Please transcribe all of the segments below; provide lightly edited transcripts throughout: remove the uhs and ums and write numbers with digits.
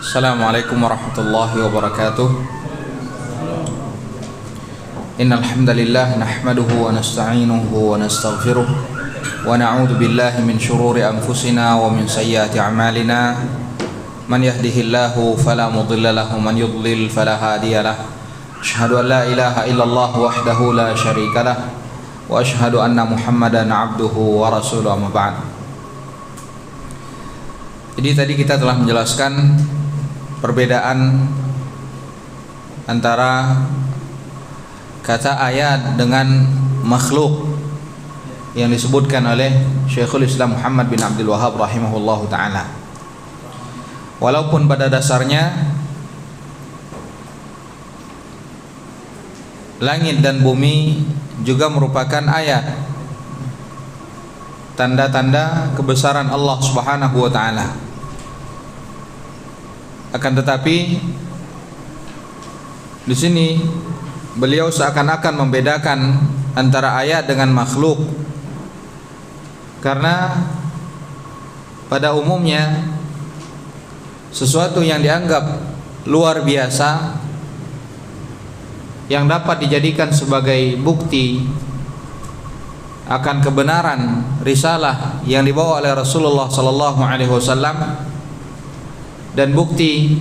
Assalamualaikum warahmatullahi wabarakatuh. Innal hamdalillah nahmaduhu wa nasta'inuhu wa nastaghfiruh wa na'udzu billahi min shururi anfusina wa min sayyiati a'malina. Man yahdihillahu fala mudilla lahu man yudlil fala hadiya lahu. Asyhadu an la ilaha illallah wahdahu la syarika lah wa asyhadu anna Muhammadan 'abduhu wa rasuluhu, amma ba'd. Jadi tadi kita telah menjelaskan perbedaan antara kata ayat dengan makhluk yang disebutkan oleh Syekhul Islam Muhammad bin Abdul Wahhab rahimahullahu ta'ala. Walaupun pada dasarnya langit dan bumi juga merupakan ayat, tanda-tanda kebesaran Allah Subhanahu wa ta'ala. Akan tetapi di sini beliau seakan-akan membedakan antara ayat dengan makhluk, karena pada umumnya sesuatu yang dianggap luar biasa yang dapat dijadikan sebagai bukti akan kebenaran risalah yang dibawa oleh Rasulullah sallallahu alaihi wasallam dan bukti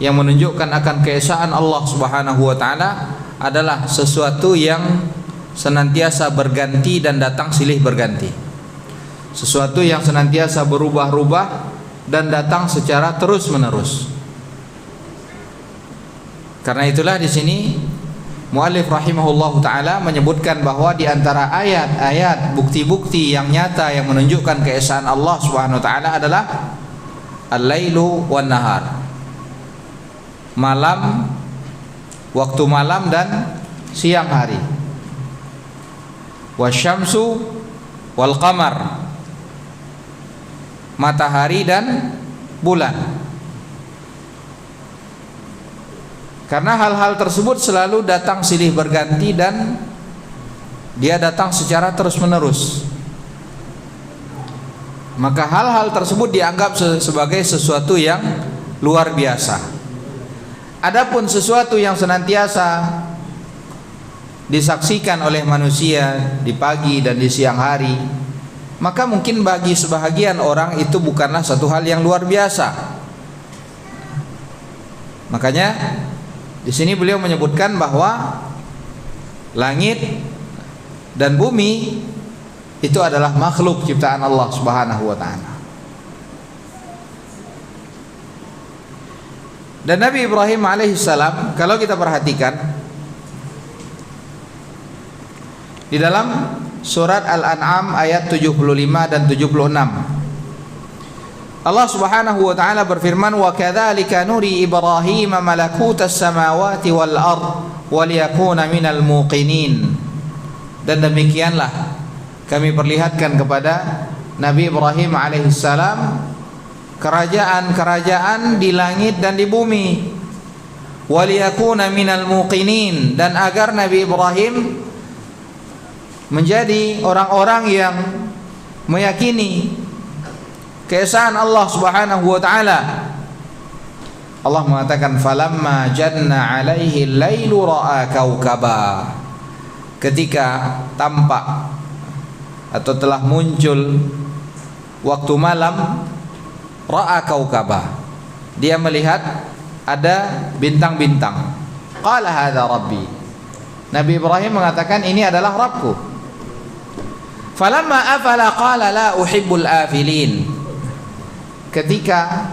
yang menunjukkan akan keesaan Allah Subhanahu wa taala adalah sesuatu yang senantiasa berganti dan datang silih berganti. Sesuatu yang senantiasa berubah-ubah dan datang secara terus-menerus. Karena itulah di sini muallif rahimahullahu taala menyebutkan bahwa di antara ayat-ayat bukti-bukti yang nyata yang menunjukkan keesaan Allah Subhanahu wa taala adalah al-lailu wan nahar, malam, waktu malam dan siang hari, wasyamsu wal qamar, matahari dan bulan. Karena hal-hal tersebut selalu datang silih berganti dan dia datang secara terus-menerus, maka hal-hal tersebut dianggap sebagai sesuatu yang luar biasa. Adapun sesuatu yang senantiasa disaksikan oleh manusia di pagi dan di siang hari, maka mungkin bagi sebahagian orang itu bukanlah satu hal yang luar biasa. Makanya di sini beliau menyebutkan bahwa langit dan bumi itu adalah makhluk ciptaan Allah Subhanahu wa taala. Dan Nabi Ibrahim alaihissalam, kalau kita perhatikan di dalam surat Al-An'am ayat 75 dan 76, Allah Subhanahu wa taala berfirman, "Wa kadzalika nuri Ibrahim malakutas samawati wal ard wa liyakuna minal muqinin." Dan demikianlah kami perlihatkan kepada Nabi Ibrahim alaihissalam kerajaan-kerajaan di langit dan di bumi, waliyakuna minal muqinin, dan agar Nabi Ibrahim menjadi orang-orang yang meyakini keesaan Allah Subhanahu wa taala. Allah mengatakan, falamma janna alaihi al-lailu ra'a kaukaba, ketika tampak atau telah muncul waktu malam, ra'a kaukaba, dia melihat ada bintang-bintang. Qala hadza rabbi, Nabi Ibrahim mengatakan ini adalah Rabbku. Falamma afala qala la uhibbul afilin, ketika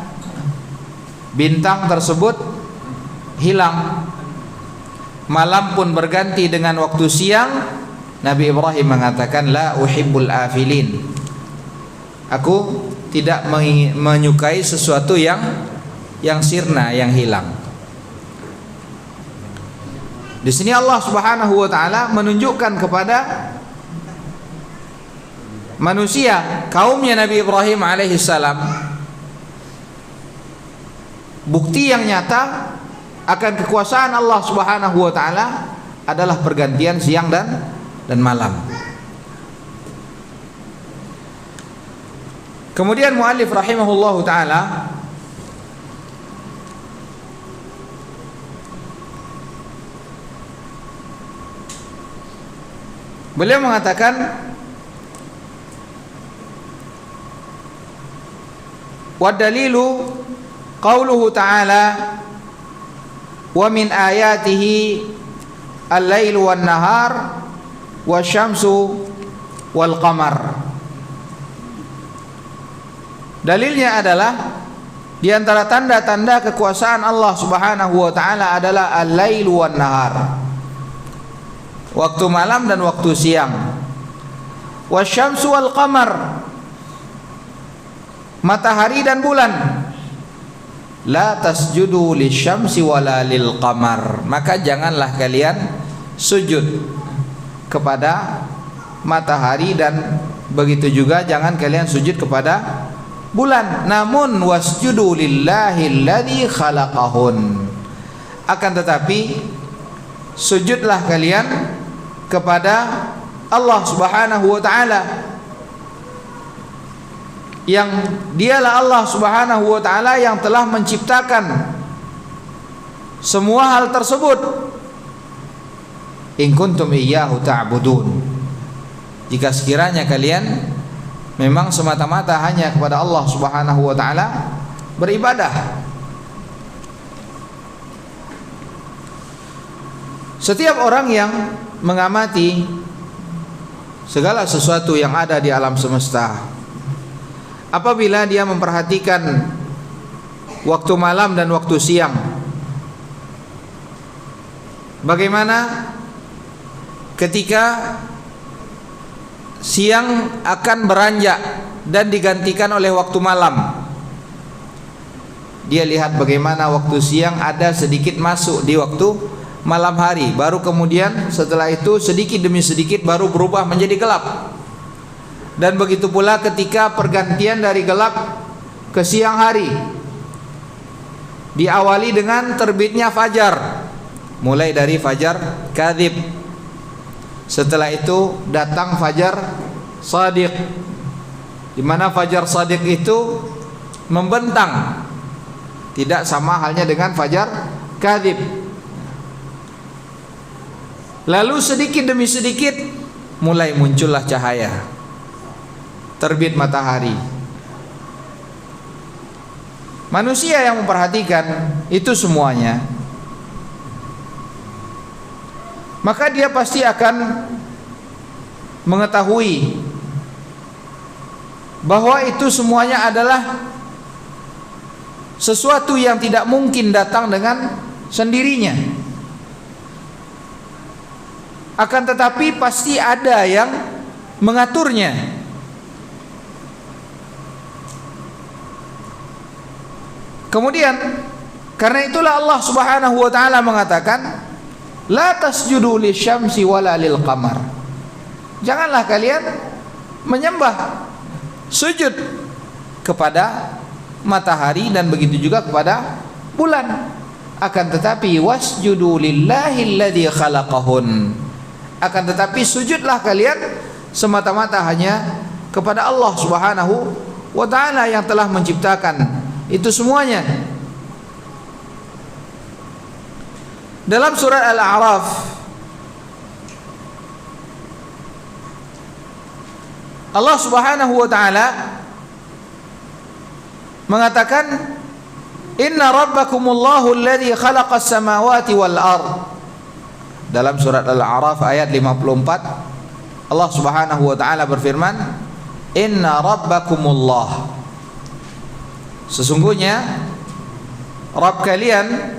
bintang tersebut hilang, malam pun berganti dengan waktu siang, Nabi Ibrahim mengatakan la uhibbul afilin, aku tidak menyukai sesuatu yang sirna, yang hilang. Di sini Allah Subhanahu wa taala menunjukkan kepada manusia, kaumnya Nabi Ibrahim alaihissalam, bukti yang nyata akan kekuasaan Allah Subhanahu wa taala adalah pergantian siang dan malam. Kemudian muallif rahimahullahu taala Beliau mengatakan, wa dalilu qauluhu ta'ala wa min ayatihi al-lailu wan nahar wasyamsu wal qamar. Dalilnya adalah di antara tanda-tanda kekuasaan Allah Subhanahu wa taala adalah al-lailu wan nahar, waktu malam dan waktu siang. Wasyamsu wal qamar, matahari dan bulan. La tasjudu lisyamsi wala lil qamar, maka janganlah kalian sujud kepada matahari dan begitu juga jangan kalian sujud kepada bulan. Namun wasjudu lillahi alladzi khalaqahun, akan tetapi sujudlah kalian kepada Allah Subhanahu wa taala, yang dialah Allah Subhanahu wa taala yang telah menciptakan semua hal tersebut. In kuntum iyyahu ta'budun, jika sekiranya kalian memang semata-mata hanya kepada Allah Subhanahu wa taala beribadah. Setiap orang yang mengamati segala sesuatu yang ada di alam semesta, apabila dia memperhatikan waktu malam dan waktu siang, bagaimana ketika siang akan beranjak dan digantikan oleh waktu malam, dia lihat bagaimana waktu siang ada sedikit masuk di waktu malam hari, baru kemudian setelah itu sedikit demi sedikit baru berubah menjadi gelap. Dan begitu pula ketika pergantian dari gelap ke siang hari, diawali dengan terbitnya fajar, mulai dari fajar kadzib, setelah itu datang fajar shadiq, di mana fajar shadiq itu membentang, tidak sama halnya dengan fajar kadzib. Lalu sedikit demi sedikit mulai muncullah cahaya, terbit matahari. Manusia yang memperhatikan itu semuanya, maka dia pasti akan mengetahui bahwa itu semuanya adalah sesuatu yang tidak mungkin datang dengan sendirinya. Akan tetapi pasti ada yang mengaturnya. Kemudian karena itulah Allah Subhanahu wa taala mengatakan, la tasjudu lisyamsi wala lil qamar, janganlah kalian menyembah sujud kepada matahari dan begitu juga kepada bulan, akan tetapi wasjudu lillahi alladzi khalaqahun, akan tetapi sujudlah kalian semata-mata hanya kepada Allah Subhanahu wa taala yang telah menciptakan itu semuanya. Dalam surat Al-A'raf Allah Subhanahu wa taala mengatakan, inna rabbakumullahu alladzi khalaqas samawati wal ard. Dalam surat Al-A'raf ayat 54 Allah Subhanahu wa taala berfirman, inna rabbakumullah, sesungguhnya Rabb kalian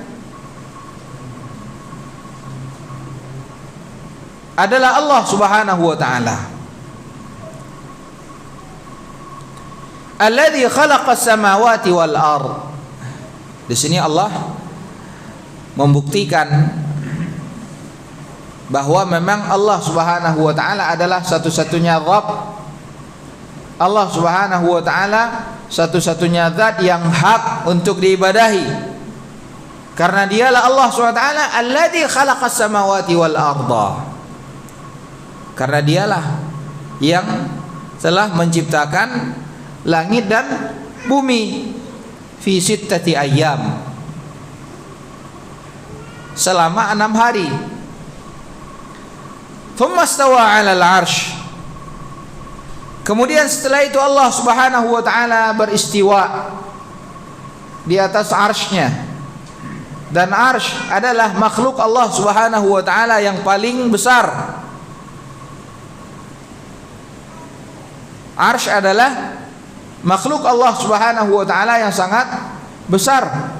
adalah Allah Subhanahu wa taala, alladzi khalaqas samawati wal ard. Di sini Allah membuktikan bahwa memang Allah Subhanahu wa taala adalah satu-satunya Rabb. Allah Subhanahu wa taala satu-satunya zat yang hak untuk diibadahi, karena dialah Allah Subhanahu wa taala alladzi khalaqas samawati wal arda, karena dialah yang telah menciptakan langit dan bumi fi sittati ayyam, selama 6 hari. Thumma stawa 'alal 'arsy. Kemudian setelah itu Allah Subhanahu wa taala beristiwa di atas arsy-Nya. Dan arsy adalah makhluk Allah Subhanahu wa taala yang paling besar. Arsy adalah makhluk Allah Subhanahu wa taala yang sangat besar.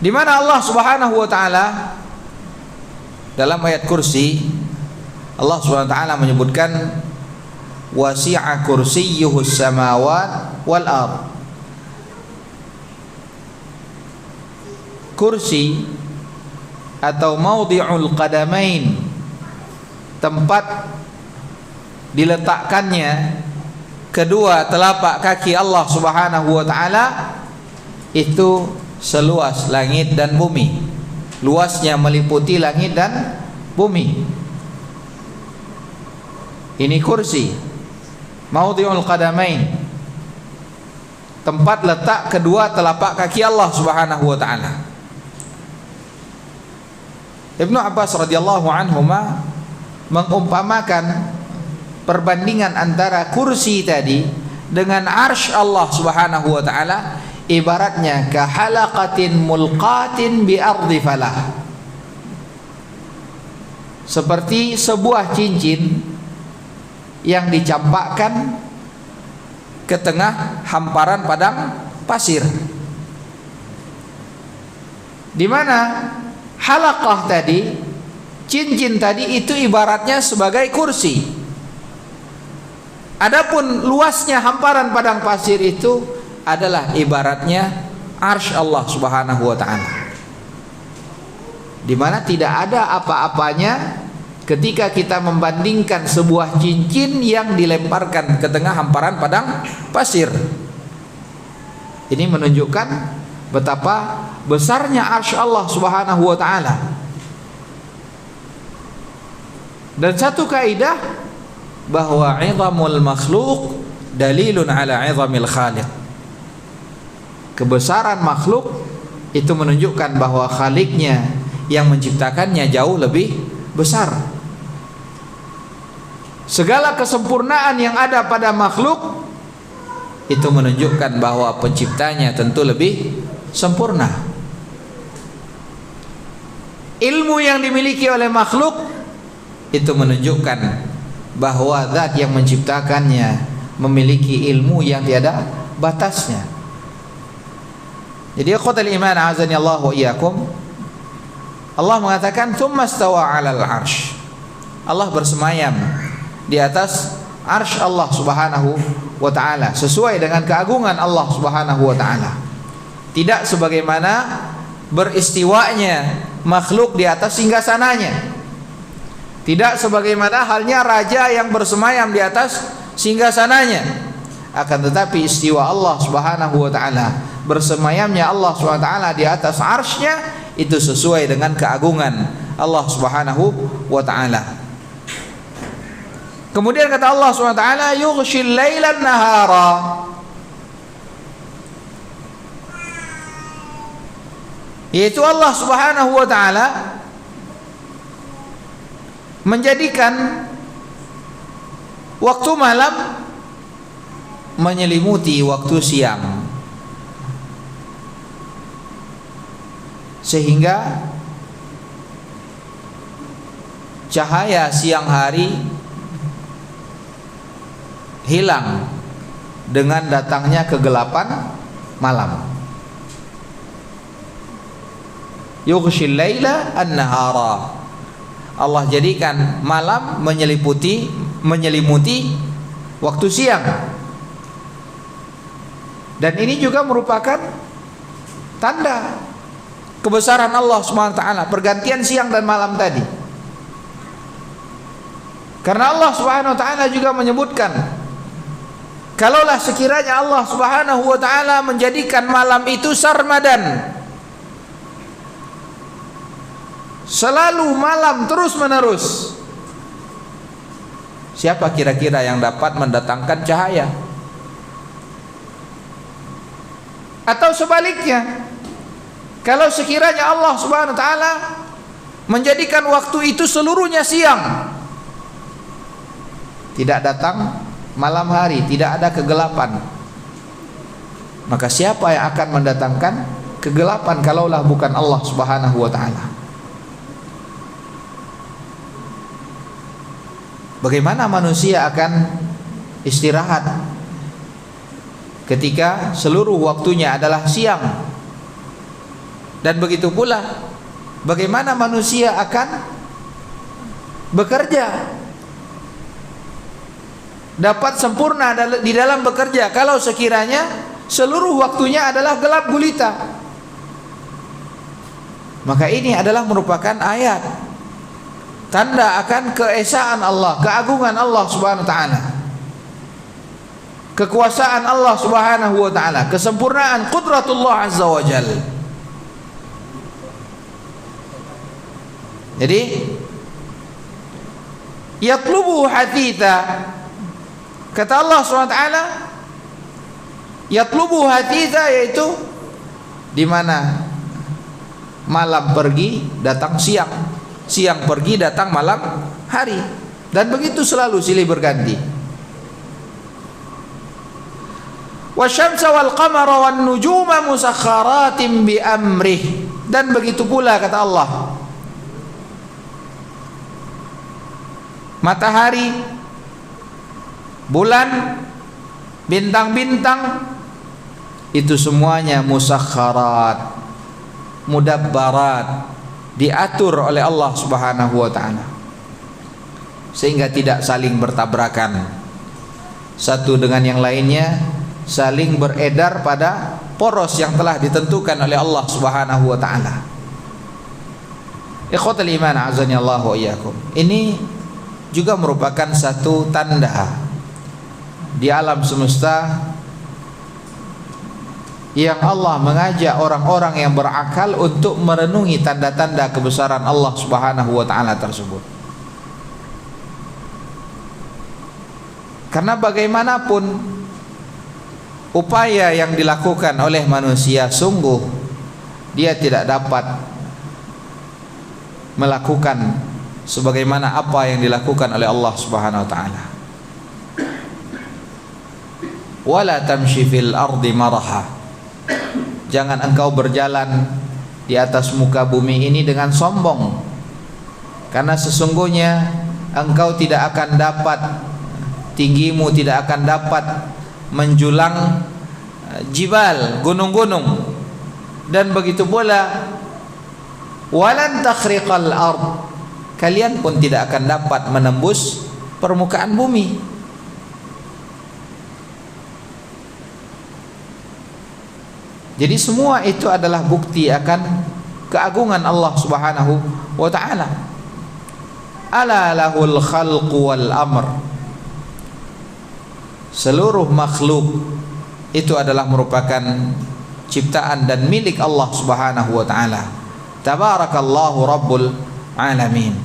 Di mana Allah Subhanahu wa taala dalam ayat kursi, Allah Subhanahu wa taala menyebutkan wasi'a kursiyyuhus samawat wal ard. Kursi atau maudhi'ul qadamain, tempat diletakkannya kedua telapak kaki Allah Subhanahu wa taala itu seluas langit dan bumi. Luasnya meliputi langit dan bumi. Ini kursi maudhi'ul qadamain, tempat letak kedua telapak kaki Allah Subhanahu wa taala. Ibnu Abbas radhiyallahu anhuma mengumpamakan perbandingan antara kursi tadi dengan arsy Allah Subhanahu wa taala ibaratnya kahalaqatin mulqatin bi ardi falah. Seperti sebuah cincin yang dicampakkan ke tengah hamparan padang pasir, di mana halaqah tadi, cincin tadi itu ibaratnya sebagai kursi. Adapun luasnya hamparan padang pasir itu adalah ibaratnya arsy Allah Subhanahu wa taala. Di mana tidak ada apa-apanya ketika kita membandingkan sebuah cincin yang dilemparkan ke tengah hamparan padang pasir. Ini menunjukkan betapa besarnya arsy Allah Subhanahu wa taala. Dan satu kaidah bahwa 'idhamul makhluq dalilun ala 'idhamil khaliq. Kebesaran makhluk itu menunjukkan bahwa Khaliknya yang menciptakannya jauh lebih besar. Segala kesempurnaan yang ada pada makhluk itu menunjukkan bahwa penciptanya tentu lebih sempurna. Ilmu yang dimiliki oleh makhluk itu menunjukkan bahwa zat yang menciptakannya memiliki ilmu yang tiada batasnya. Jadi ikhwatal iman azani Allah wa iyyakum, Allah mengatakan tsumma stawa 'alal 'arsy. Allah bersemayam di atas arsy Allah Subhanahu wa taala sesuai dengan keagungan Allah Subhanahu wa taala. Tidak sebagaimana beristiwanya makhluk di atas singgasananya. Tidak sebagaimana halnya raja yang bersemayam di atas singgasananya. Akan tetapi istiwa Allah Subhanahu wa taala, bersemayamnya Allah Subhanahu wa taala di atas arsy-Nya itu sesuai dengan keagungan Allah Subhanahu wa taala. Kemudian kata Allah Subhanahu wa taala, yughshil lailan nahara. Yaitu Allah Subhanahu wa taala menjadikan waktu malam menyelimuti waktu siang, sehingga cahaya siang hari hilang dengan datangnya kegelapan malam. Yughshil laila an-nahara. Allah jadikan malam menyelimuti waktu siang. Dan ini juga merupakan tanda kebesaran Allah Subhanahu wa taala, pergantian siang dan malam tadi. Karena Allah Subhanahu wa taala juga menyebutkan, kalaulah sekiranya Allah Subhanahu wa taala menjadikan malam itu sarmadan, selalu malam terus menerus, siapa kira-kira yang dapat mendatangkan cahaya? Atau sebaliknya, kalau sekiranya Allah Subhanahu wa taala menjadikan waktu itu seluruhnya siang, tidak datang malam hari, tidak ada kegelapan, maka siapa yang akan mendatangkan kegelapan kalaulah bukan Allah Subhanahu wa taala? Bagaimana manusia akan istirahat ketika seluruh waktunya adalah siang? Dan begitu pula bagaimana manusia akan bekerja, dapat sempurna di dalam bekerja kalau sekiranya seluruh waktunya adalah gelap gulita? Maka ini adalah merupakan ayat tanda akan keesaan Allah, keagungan Allah Subhanahu wa taala, kekuasaan Allah Subhanahu wa taala, kesempurnaan qudratullah azza wa jalla. Jadi yatlubu hatitha, kata Allah Subhanahu wa taala, yatlubu hatitha, yaitu di mana malam pergi datang siang, siang pergi datang malam hari, dan begitu selalu silih berganti. Wasyamsa wal qamara wan nujuma musakhkharatin bi amrih, dan begitu pula kata Allah, matahari, bulan, bintang-bintang itu semuanya musakhkharat, mudabbarat, diatur oleh Allah Subhanahu wa taala sehingga tidak saling bertabrakan satu dengan yang lainnya, saling beredar pada poros yang telah ditentukan oleh Allah Subhanahu wa taala. Ikhwatul iman azani Allah wa iyyakum. Ini juga merupakan satu tanda di alam semesta yang Allah mengajak orang-orang yang berakal untuk merenungi tanda-tanda kebesaran Allah Subhanahu wa taala tersebut. Karena bagaimanapun upaya yang dilakukan oleh manusia, sungguh dia tidak dapat melakukan sebagaimana apa yang dilakukan oleh Allah Subhanahu wa taala. Wala tamshi fil ardi maraha, jangan engkau berjalan di atas muka bumi ini dengan sombong, karena sesungguhnya engkau tidak akan dapat, tinggimu tidak akan dapat menjulang jibal, gunung-gunung, dan begitu pula walan takhriqal ard, kalian pun tidak akan dapat menembus permukaan bumi. Jadi semua itu adalah bukti akan keagungan Allah Subhanahu wa taala. Ala lahul khalqu wal amr, seluruh makhluk itu adalah merupakan ciptaan dan milik Allah Subhanahu wa taala. Tabarakallahu rabbul alamin.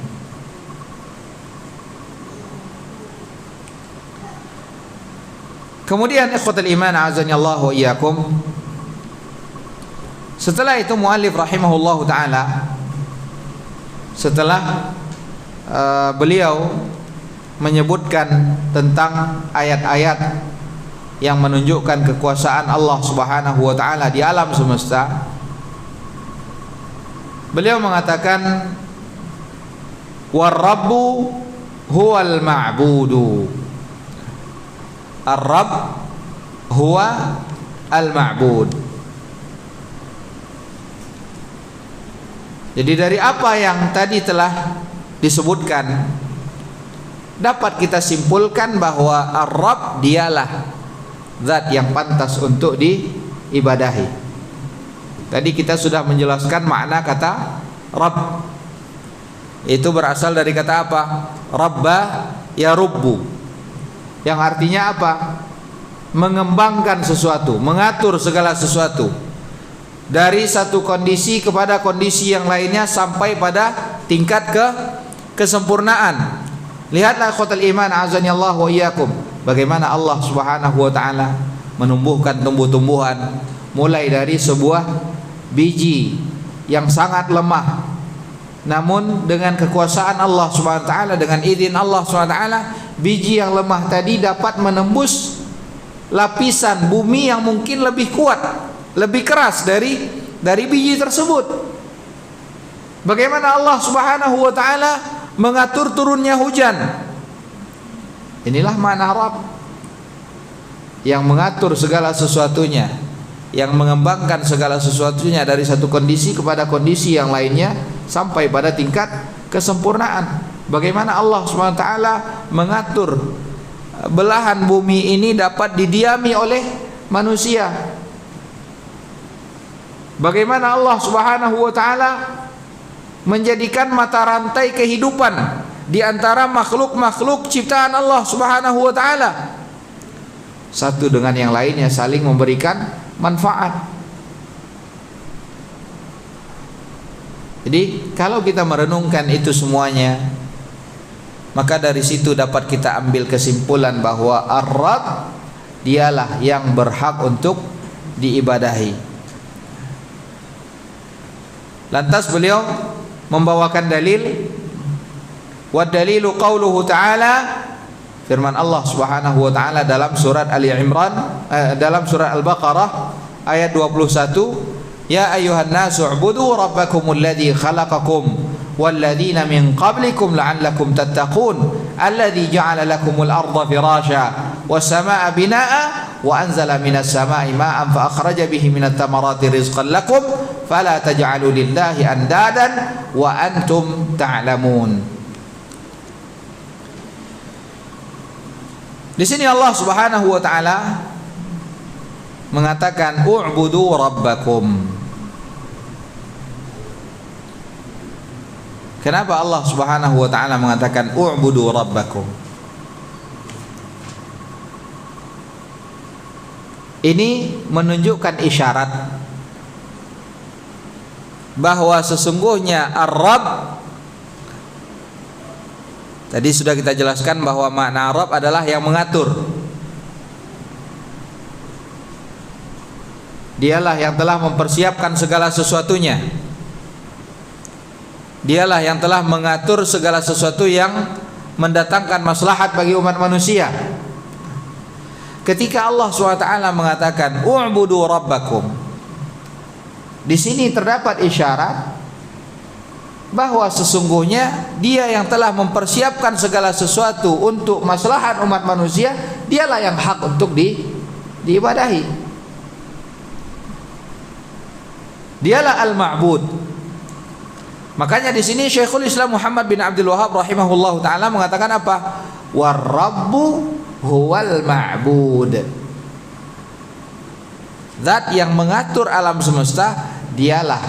Kemudian ikhwatul iman azani Allah wa iyyakum, setelah itu muallif rahimahullahu taala, setelah beliau menyebutkan tentang ayat-ayat yang menunjukkan kekuasaan Allah Subhanahu wa taala di alam semesta, beliau mengatakan war-rabbu huwal ma'budu, ar-rabb huwa al-ma'bud. Jadi dari apa yang tadi telah disebutkan dapat kita simpulkan bahwa ar-rabb dialah zat yang pantas untuk diibadahi. Tadi kita sudah menjelaskan makna kata rabb. Itu berasal dari kata apa? Rabba yarubbu, yang artinya apa? Mengembangkan sesuatu, mengatur segala sesuatu dari satu kondisi kepada kondisi yang lainnya sampai pada tingkat kesempurnaan. Lihatlah khotul iman azani Allah wa iyyakum, bagaimana Allah Subhanahu wa taala menumbuhkan tumbuh-tumbuhan mulai dari sebuah biji yang sangat lemah, Namun dengan kekuasaan Allah Subhanahu wa taala, dengan izin Allah Subhanahu wa taala, biji yang lemah tadi dapat menembus lapisan bumi yang mungkin lebih kuat, lebih keras dari biji tersebut. Bagaimana Allah Subhanahu wa taala mengatur turunnya hujan? Inilah makna Rabb, yang mengatur segala sesuatunya, yang mengembangkan segala sesuatunya dari satu kondisi kepada kondisi yang lainnya sampai pada tingkat kesempurnaan. Bagaimana Allah Subhanahu wa taala mengatur belahan bumi ini dapat didiami oleh manusia. Bagaimana Allah Subhanahu wa taala menjadikan mata rantai kehidupan di antara makhluk-makhluk ciptaan Allah Subhanahu wa taala, satu dengan yang lainnya saling memberikan manfaat. Jadi kalau kita merenungkan itu semuanya, maka dari situ dapat kita ambil kesimpulan bahwa Ar-Rabb dialah yang berhak untuk diibadahi. Lantas beliau membawakan dalil, wa dalilu qauluhu ta'ala, firman Allah Subhanahu wa taala dalam surat Ali Imran, dalam surat Al-Baqarah ayat 21, ya ayyuhan nasu ubudu rabbakumul ladzi khalaqakum walladzina min qablikum la'allakum tattaqun alladzi ja'ala lakumul arda firasya was samaa'a binaa'a wa anzala minas samaa'i maa'an fa akhraja bihi minat thamarati rizqan lakum fala taj'alu lillahi andadan wa antum ta'lamun. Di sini Allah Subhanahu wa taala mengatakan u'budu rabbakum. Kenapa Allah Subhanahu wa taala mengatakan u'budu rabbakum? Ini menunjukkan isyarat bahwa sesungguhnya Ar-Rabb, tadi sudah kita jelaskan bahwa makna Rabb adalah yang mengatur. Dialah yang telah mempersiapkan segala sesuatunya. Dialah yang telah mengatur segala sesuatu yang mendatangkan maslahat bagi umat manusia. Ketika Allah SWT mengatakan u'budu rabbakum, di sini terdapat isyarat bahwa sesungguhnya Dia yang telah mempersiapkan segala sesuatu untuk maslahat umat manusia, dialah yang hak untuk diibadahi. Dialah al-ma'bud. Makanya di sini Syekhul Islam Muhammad bin Abdul Wahhab rahimahullahu taala mengatakan apa? War-Rabbu huwal ma'bud. Zat yang mengatur alam semesta, dialah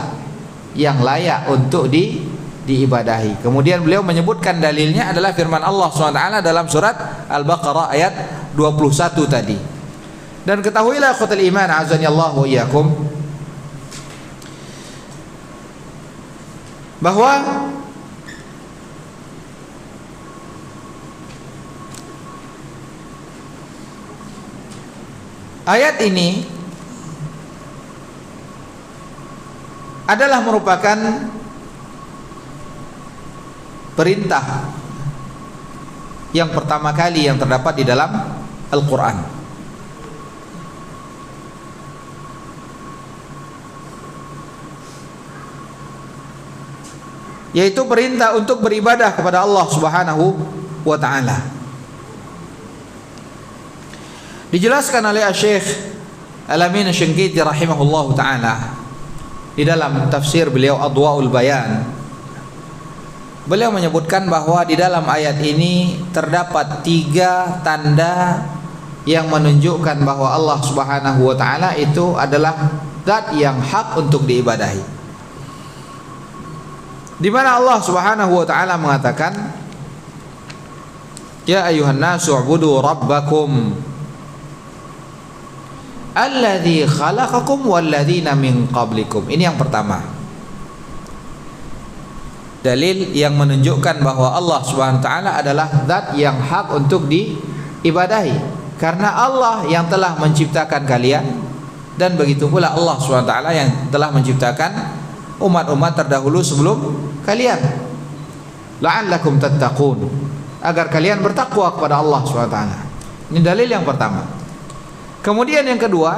yang layak untuk diibadahi. Kemudian beliau menyebutkan dalilnya adalah firman Allah SWT dalam surat Al-Baqarah ayat 21 tadi. Dan ketahuilah ikhwatal iman azani Allah wa iyyakum, bahwa ayat ini adalah merupakan perintah yang pertama kali yang terdapat di dalam Al-Quran. Yaitu perintah untuk beribadah kepada Allah Subhanahu wa ta'ala. Dijelaskan oleh Syekh Al-Amin Asy-Syanqiti rahimahullahu ta'ala di dalam tafsir beliau Adwa'ul Bayan. Beliau menyebutkan bahwa di dalam ayat ini terdapat 3 tanda yang menunjukkan bahwa Allah Subhanahu wa ta'ala itu adalah zat yang hak untuk diibadahi. Di mana Allah Subhanahu wa taala mengatakan, ya ayuhan nasu ubudu rabbakum alladzi khalaqakum walladzina min qablikum. Ini yang pertama. Dalil yang menunjukkan bahwa Allah Subhanahu wa taala adalah zat yang hak untuk diibadahi, karena Allah yang telah menciptakan kalian, dan begitu pula Allah Subhanahu wa taala yang telah menciptakan umat-umat terdahulu sebelum kalian, la'allakum tattaqun, agar kalian bertakwa kepada Allah SWT. Ini dalil yang pertama. Kemudian yang kedua,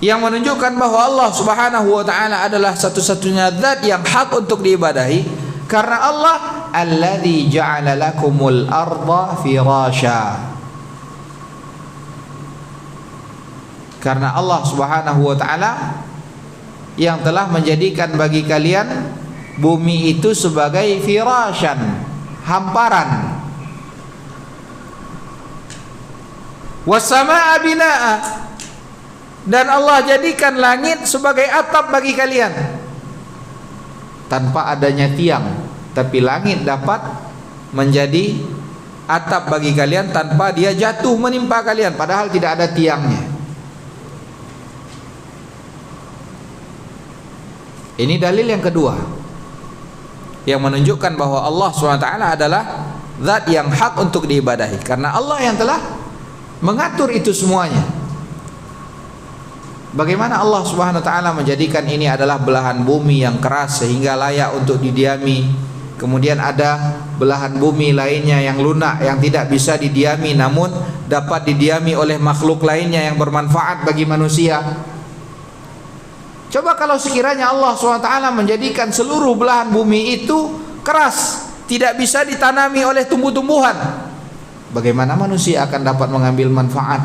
yang menunjukkan bahwa Allah Subhanahu wa taala adalah satu-satunya zat yang hak untuk diibadahi, karena Allah alladzi ja'ala lakumul arda firasya. Karena Allah Subhanahu wa taala yang telah menjadikan bagi kalian bumi itu sebagai firasyan, hamparan. Was-samaa'a binaa'a, dan Allah jadikan langit sebagai atap bagi kalian tanpa adanya tiang, tapi langit dapat menjadi atap bagi kalian tanpa dia jatuh menimpa kalian, padahal tidak ada tiangnya. Ini dalil yang kedua yang menunjukkan bahwa Allah SWT adalah zat yang hak untuk diibadahi, karena Allah yang telah mengatur itu semuanya. Bagaimana Allah Subhanahu wa taala menjadikan ini adalah belahan bumi yang keras sehingga layak untuk didiami. Kemudian ada belahan bumi lainnya yang lunak, yang tidak bisa didiami namun dapat didiami oleh makhluk lainnya yang bermanfaat bagi manusia. Coba kalau sekiranya Allah SWT menjadikan seluruh belahan bumi itu keras, tidak bisa ditanami oleh tumbuh-tumbuhan, bagaimana manusia akan dapat mengambil manfaat?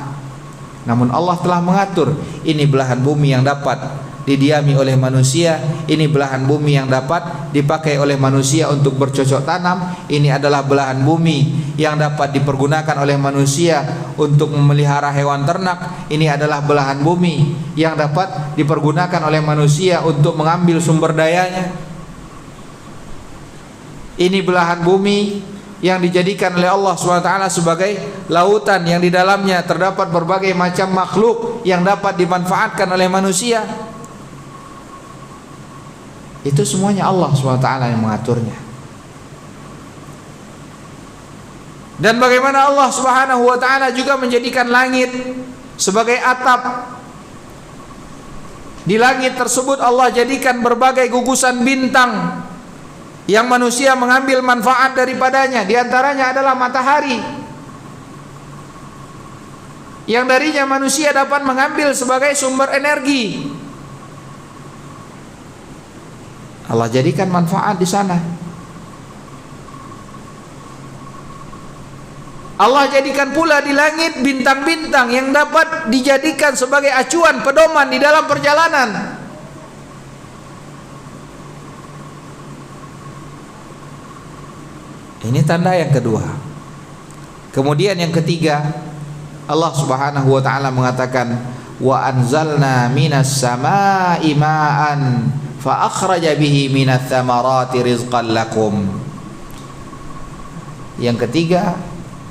Namun Allah telah mengatur, ini belahan bumi yang dapat didiami oleh manusia, ini belahan bumi yang dapat dipakai oleh manusia untuk bercocok tanam, ini adalah belahan bumi yang dapat dipergunakan oleh manusia untuk memelihara hewan ternak, ini adalah belahan bumi yang dapat dipergunakan oleh manusia untuk mengambil sumber dayanya, ini belahan bumi yang dijadikan oleh Allah SWT sebagai lautan yang di dalamnya terdapat berbagai macam makhluk yang dapat dimanfaatkan oleh manusia. Itu semuanya Allah SWT yang mengaturnya. Dan bagaimana Allah Subhanahu wa taala juga menjadikan langit sebagai atap. Di langit tersebut Allah jadikan berbagai gugusan bintang yang manusia mengambil manfaat daripadanya. Di antaranya adalah matahari, yang darinya manusia dapat mengambil sebagai sumber energi. Allah jadikan manfaat di sana. Allah jadikan pula di langit bintang-bintang yang dapat dijadikan sebagai acuan pedoman di dalam perjalanan. Ini tanda yang kedua. Kemudian yang ketiga, Allah Subhanahu wa taala mengatakan, wa anzalna minas samaa'i ma'an fa akhraja bihi minats tsamarati rizqan lakum. Yang ketiga,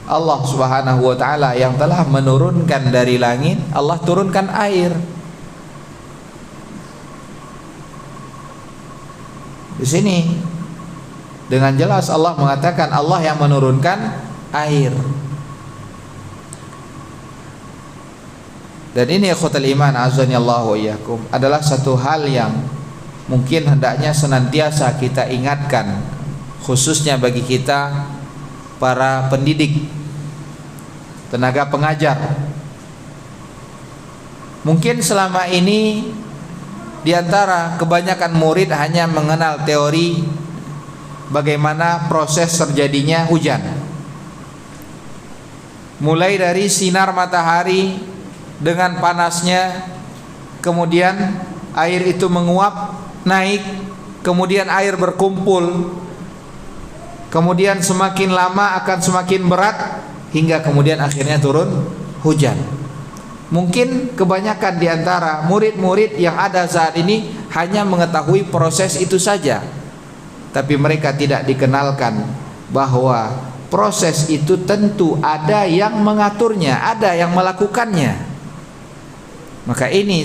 Allah Subhanahu wa taala yang telah menurunkan dari langit, Allah turunkan air. Di sini dengan jelas Allah mengatakan Allah yang menurunkan air. Dan ini ikhwatul iman azanillahu wa iyyakum adalah satu hal yang mungkin hendaknya senantiasa kita ingatkan, khususnya bagi kita para pendidik, tenaga pengajar. Mungkin selama ini di antara kebanyakan murid hanya mengenal teori bagaimana proses terjadinya hujan, mulai dari sinar matahari dengan panasnya, kemudian air itu menguap naik, kemudian air berkumpul, kemudian semakin lama akan semakin berat, hingga kemudian akhirnya turun hujan. Mungkin kebanyakan di antara murid-murid yang ada saat ini hanya mengetahui proses itu saja, tapi mereka tidak dikenalkan bahwa proses itu tentu ada yang mengaturnya, ada yang melakukannya. Maka ini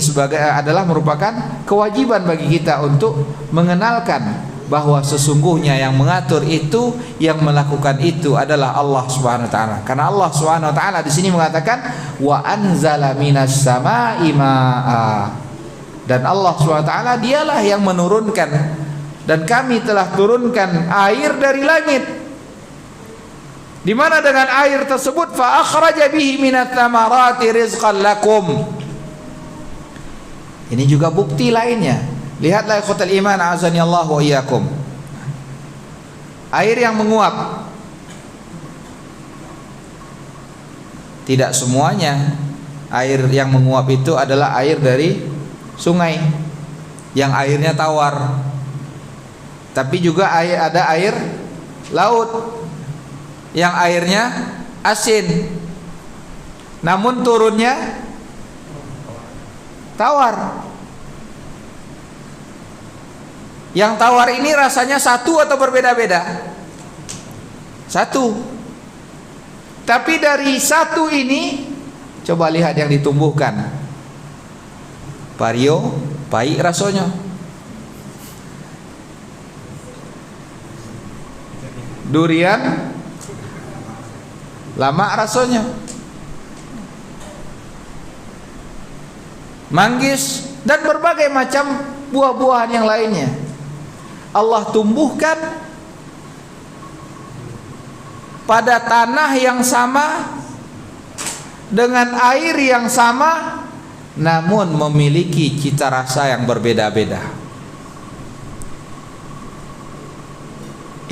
adalah merupakan kewajiban bagi kita untuk mengenalkan bahwa sesungguhnya yang mengatur itu, yang melakukan itu adalah Allah Subhanahu wa taala. Karena Allah Subhanahu wa taala di sini mengatakan wa anzala minas samaa'i maa'a. Dan Allah SWT dialah yang menurunkan, dan kami telah turunkan air dari langit, di mana dengan air tersebut fa akhraja bihi minats tsamarati rizqan lakum. Ini juga bukti lainnya. Lihatlah ikhwatal iman azani Allah wa iyyakum. Air yang menguap, tidak semuanya air yang menguap itu adalah air dari sungai yang airnya tawar, tapi juga ada air laut yang airnya asin, namun turunnya tawar. Yang tawar ini rasanya satu atau berbeda-beda? Satu. Tapi dari satu ini, coba lihat yang ditumbuhkan. Vario, pahit rasanya. Durian, lama rasanya. Manggis dan berbagai macam buah-buahan yang lainnya Allah tumbuhkan pada tanah yang sama dengan air yang sama, namun memiliki cita rasa yang berbeda-beda.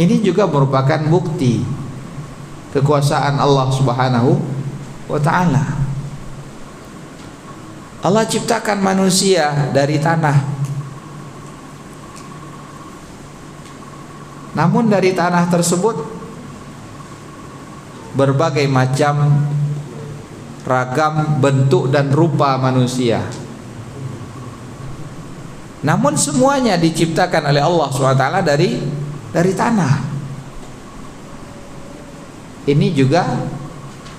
Ini juga merupakan bukti kekuasaan Allah Subhanahu wa ta'ala. Allah ciptakan manusia dari tanah, namun dari tanah tersebut berbagai macam ragam bentuk dan rupa manusia, namun semuanya diciptakan oleh Allah SWT dari tanah. Ini juga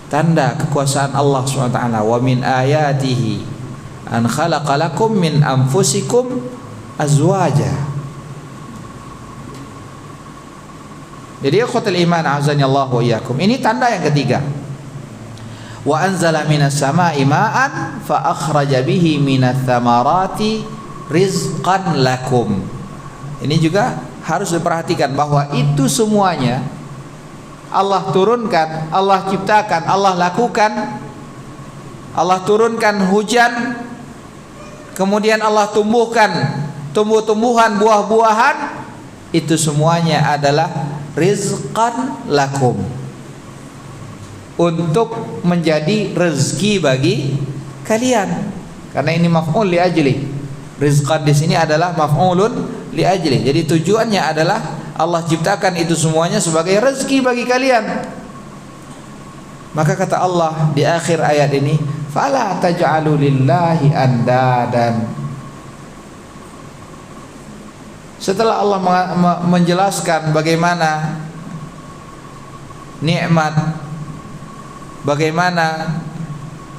tanda kekuasaan Allah SWT. Wa min ayatihi an khalaqalakum min anfusikum azwaja. Jadi ikhwatul iman azani Allah wa iyyakum, ini tanda yang ketiga. Wa anzala minas sama'i ma'an fa akhraja bihi minats tsamarati rizqan lakum. Ini juga harus diperhatikan bahwa itu semuanya Allah turunkan, Allah ciptakan, Allah lakukan. Allah turunkan hujan, kemudian Allah tumbuhkan tumbuh-tumbuhan, buah-buahan. Itu semuanya adalah rizqan lakum, untuk menjadi rezeki bagi kalian. Karena ini maf'ul li ajli. Rizqan di sini adalah maf'ulun li ajli. Jadi tujuannya adalah Allah ciptakan itu semuanya sebagai rezeki bagi kalian. Maka kata Allah di akhir ayat ini, fala taj'alu lillahi andadan. Setelah Allah menjelaskan bagaimana nikmat, bagaimana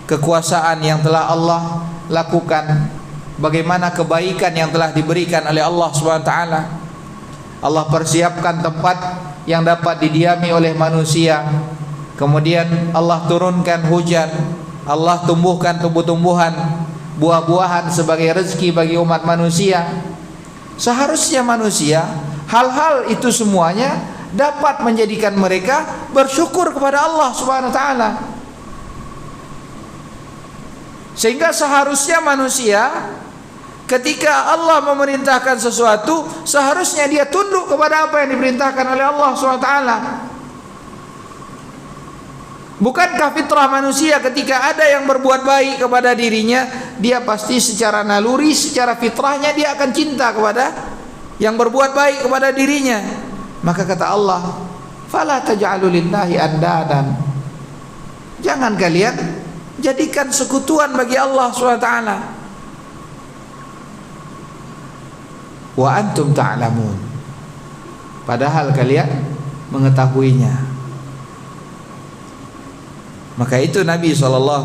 kekuasaan yang telah Allah lakukan, bagaimana kebaikan yang telah diberikan oleh Allah SWT. Allah persiapkan tempat yang dapat didiami oleh manusia, kemudian Allah turunkan hujan, Allah tumbuhkan tumbuh-tumbuhan, buah-buahan sebagai rezeki bagi umat manusia. Seharusnya manusia hal-hal itu semuanya dapat menjadikan mereka bersyukur kepada Allah Subhanahu wa taala. Sehingga seharusnya manusia ketika Allah memerintahkan sesuatu, seharusnya dia tunduk kepada apa yang diperintahkan oleh Allah Subhanahu wa taala. Bukankah fitrah manusia ketika ada yang berbuat baik kepada dirinya, dia pasti secara naluri, secara fitrahnya dia akan cinta kepada yang berbuat baik kepada dirinya. Maka kata Allah, fala taj'alu lillahi andadan. Jangan kalian jadikan sekutuan bagi Allah SWT. Wa antum ta'lamun. Padahal kalian mengetahuinya. Maka itu Nabi SAW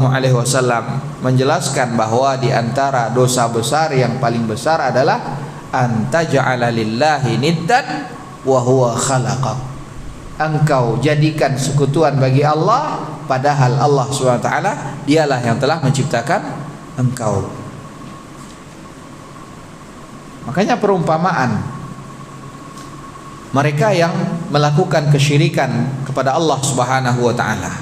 menjelaskan bahwa di antara dosa besar yang paling besar adalah antaja'ala lillahi niddan wa huwa khalaqak. Engkau jadikan sekutuan bagi Allah, padahal Allah SWT dialah yang telah menciptakan engkau. Makanya perumpamaan mereka yang melakukan kesyirikan kepada Allah Subhanahu wa taala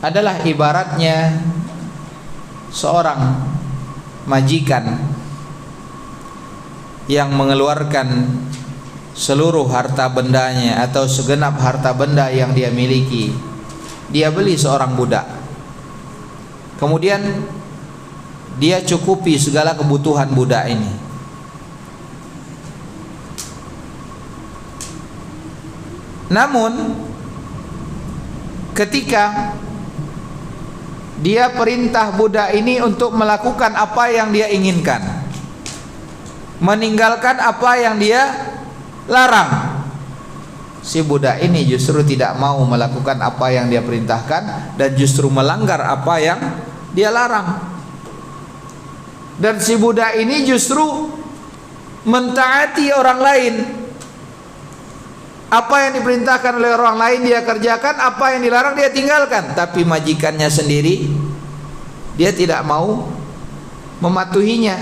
adalah ibaratnya seorang majikan yang mengeluarkan seluruh harta bendanya atau segenap harta benda yang dia miliki. Dia beli seorang budak, kemudian dia cukupi segala kebutuhan budak ini. Namun ketika dia perintah budak ini untuk melakukan apa yang dia inginkan, meninggalkan apa yang dia larang, si budak ini justru tidak mau melakukan apa yang dia perintahkan dan justru melanggar apa yang dia larang. Dan si budak ini justru mentaati orang lain. Apa yang diperintahkan oleh orang lain dia kerjakan, apa yang dilarang dia tinggalkan. Tapi majikannya sendiri dia tidak mau mematuhinya.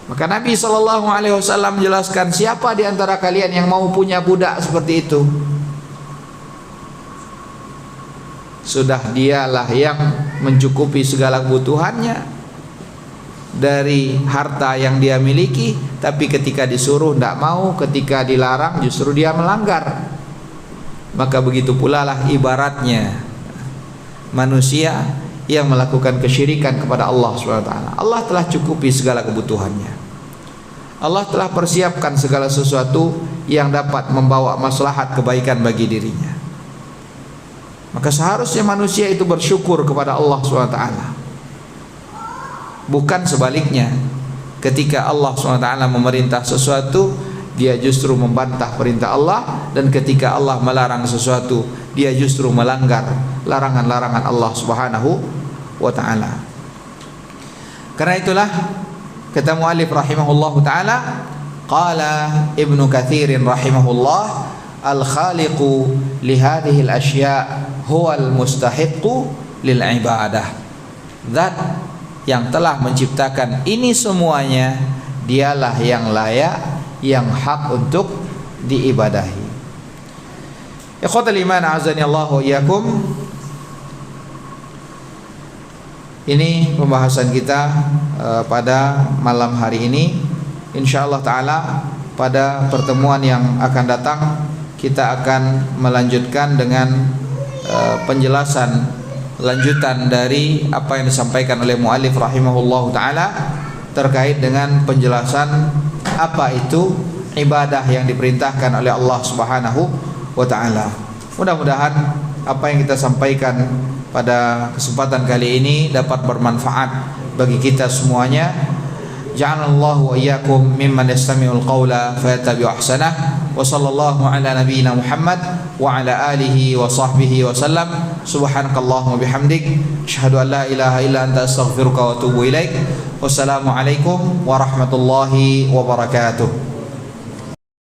Maka Nabi SAW menjelaskan, siapa di antara kalian yang mau punya budak seperti itu? Sudah dialah yang mencukupi segala kebutuhannya dari harta yang dia miliki, tapi ketika disuruh tidak mau, ketika dilarang justru dia melanggar. Maka begitu pula lah ibaratnya manusia yang melakukan kesyirikan kepada Allah SWT. Allah telah cukupi segala kebutuhannya. Allah telah persiapkan segala sesuatu yang dapat membawa maslahat kebaikan bagi dirinya. Maka seharusnya manusia itu bersyukur kepada Allah SWT. Bukan sebaliknya, ketika Allah SWT memerintah sesuatu, dia justru membantah perintah Allah, dan ketika Allah melarang sesuatu, dia justru melanggar larangan-larangan Allah Subhanahu wa ta'ala. Karena itulah kata muallif rahimahullahu ta'ala, qala Ibnu Katsirin rahimahullah, al-khaliqu li hadhihi al-asya' huwa al-mustahiqqu lil ibadah. Zat yang telah menciptakan ini semuanya, dialah yang layak, yang hak untuk diibadahi. Ikhwatul iman azani Allah wa iyyakum. Ini pembahasan kita pada malam hari ini. Insyaallah taala pada pertemuan yang akan datang kita akan melanjutkan dengan penjelasan lanjutan dari apa yang disampaikan oleh muallif rahimahullahu taala terkait dengan penjelasan apa itu ibadah yang diperintahkan oleh Allah Subhanahu wa taala. Mudah-mudahan apa yang kita sampaikan pada kesempatan kali ini dapat bermanfaat bagi kita semuanya. Ja'alallahu wa iyyakum mimman yastami'ul qawla fayattabi'u ahsanah. Wa sallallahu ala nabiyyina Muhammad wa ala alihi wa sahbihi wa sallam. Subhanakallahumma bihamdik, asyhadu an la ilaha illa anta astaghfiruka wa atubu ilaik. Wassalamu alaikum warahmatullahi wabarakatuh.